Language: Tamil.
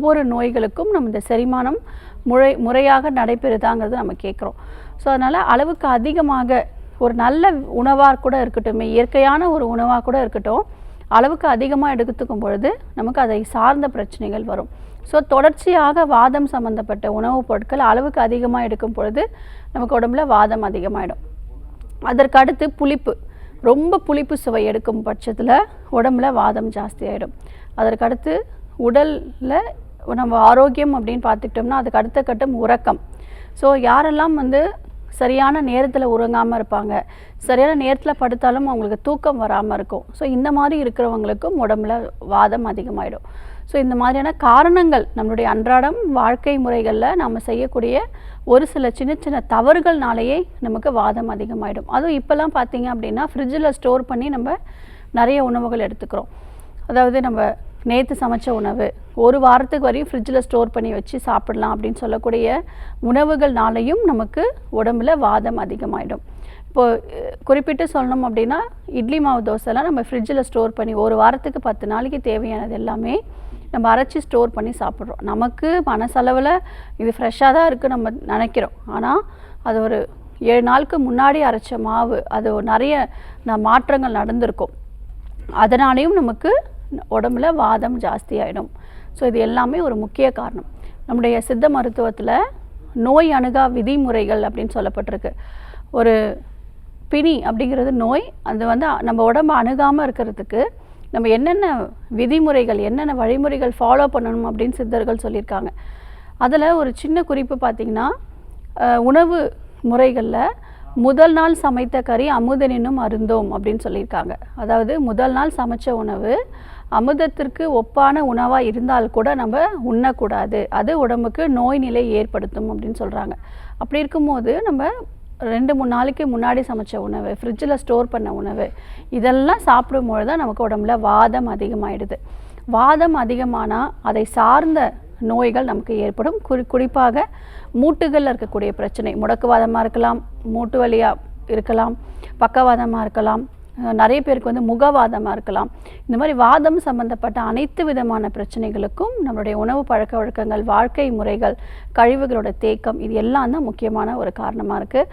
ஒவ்வொரு நோய்களுக்கும் நம்ம இந்த செரிமானம் முறையாக நடைபெறுதாங்கிறது நம்ம கேட்குறோம். ஸோ அதனால் அளவுக்கு அதிகமாக ஒரு நல்ல உணவாக கூட இருக்கட்டும், இயற்கையான ஒரு உணவாக கூட இருக்கட்டும், அளவுக்கு அதிகமாக எடுத்துக்கும் பொழுது நமக்கு அதை சார்ந்த பிரச்சனைகள் வரும். ஸோ தொடர்ச்சியாக வாதம் சம்மந்தப்பட்ட உணவுப் பொருட்கள் அளவுக்கு அதிகமாக எடுக்கும் பொழுது நமக்கு உடம்புல வாதம் அதிகமாகிடும். அதற்கு அடுத்து புளிப்பு, ரொம்ப புளிப்பு சுவை எடுக்கும் பட்சத்தில் உடம்புல வாதம் ஜாஸ்தி ஆகிடும். அதற்கு அடுத்து உடலில் நம்ம ஆரோக்கியம் அப்படின்னு பார்த்துக்கிட்டோம்னா அதுக்கு அடுத்த கட்டம் உறக்கம். ஸோ யாரெல்லாம் சரியான நேரத்தில் உறங்காமல் இருப்பாங்க, சரியான நேரத்தில் படுத்தாலும் அவங்களுக்கு தூக்கம் வராமல் இருக்கும். ஸோ இந்த மாதிரி இருக்கிறவங்களுக்கும் உடம்புல வாதம் அதிகமாகிடும். ஸோ இந்த மாதிரியான காரணங்கள் நம்மளுடைய அன்றாடம் வாழ்க்கை முறைகளில் நம்ம செய்யக்கூடிய ஒரு சில சின்ன சின்ன தவறுகள்னாலேயே நமக்கு வாதம் அதிகமாகிடும். அதுவும் இப்போல்லாம் பார்த்தீங்க அப்படின்னா ஃப்ரிட்ஜில் ஸ்டோர் பண்ணி நம்ம நிறைய உணவுகள் எடுத்துக்கிறோம். அதாவது நம்ம நேற்று சமைச்ச உணவு ஒரு வாரத்துக்கு வரையும் ஃப்ரிட்ஜில் ஸ்டோர் பண்ணி வச்சு சாப்பிடலாம் அப்படின்னு சொல்லக்கூடிய உணவுகள்னாலையும் நமக்கு உடம்புல வாதம் அதிகமாகிடும். இப்போது குறிப்பிட்டு சொல்லணும் அப்படின்னா இட்லி மாவு தோசைலாம் நம்ம ஃப்ரிட்ஜில் ஸ்டோர் பண்ணி ஒரு வாரத்துக்கு 10 நாளைக்கு தேவையானது எல்லாமே நம்ம அரைச்சி ஸ்டோர் பண்ணி சாப்பிட்றோம். நமக்கு மனசளவில் இது ஃப்ரெஷ்ஷாக தான் இருக்குது நம்ம நினைக்கிறோம். ஆனால் அது ஒரு 7 நாளுக்கு முன்னாடி அரைச்ச மாவு, அது நிறைய மாற்றங்கள் நடந்திருக்கும். அதனாலேயும் நமக்கு உடம்புல வாதம் ஜாஸ்தி ஆகிடும். ஸோ இது எல்லாமே ஒரு முக்கிய காரணம். நம்முடைய சித்த மருத்துவத்தில் நோய் அணுகா விதிமுறைகள் அப்படின்னு சொல்லப்பட்டிருக்கு. ஒரு பிணி அப்படிங்கிறது நோய், அது நம்ம உடம்பு அணுகாமல் இருக்கிறதுக்கு நம்ம என்னென்ன விதிமுறைகள், என்னென்ன வழிமுறைகள் ஃபாலோ பண்ணணும் அப்படின்னு சித்தர்கள் சொல்லியிருக்காங்க. அதில் ஒரு சின்ன குறிப்பு பார்த்திங்கன்னா, உணவு முறைகளில் முதல் நாள் சமைத்த கறி அமுதனினும் அருந்தோம் அப்படின்னு சொல்லியிருக்காங்க. அதாவது முதல் நாள் சமைச்ச உணவு அமுதத்திற்கு ஒப்பான உணவாக இருந்தால் கூட நம்ம உண்ணக்கூடாது, அது உடம்புக்கு நோய் நிலை ஏற்படுத்தும் அப்படின்னு சொல்கிறாங்க. அப்படி இருக்கும்போது நம்ம 2-3 நாளைக்கு முன்னாடி சமைச்ச உணவு, ஃப்ரிட்ஜில் ஸ்டோர் பண்ண உணவு, இதெல்லாம் சாப்பிடும்பொழுது தான் நமக்கு உடம்புல வாதம் அதிகமாகிடுது. வாதம் அதிகமானால் அதை சார்ந்த நோய்கள் நமக்கு ஏற்படும். குறிப்பாக மூட்டுகளில் இருக்கக்கூடிய பிரச்சனை, முடக்குவாதமாக இருக்கலாம், மூட்டு வலியாக இருக்கலாம், பக்கவாதமாக இருக்கலாம், நிறைய பேருக்கு முகவாதமாக இருக்கலாம். இந்த மாதிரி வாதம் சம்பந்தப்பட்ட அனைத்து விதமான பிரச்சனைகளுக்கும் நம்மளுடைய உணவு பழக்க வழக்கங்கள், வாழ்க்கை முறைகள், கழிவுகளோட தேக்கம், இது எல்லாம் தான் முக்கியமான ஒரு காரணமாக இருக்குது.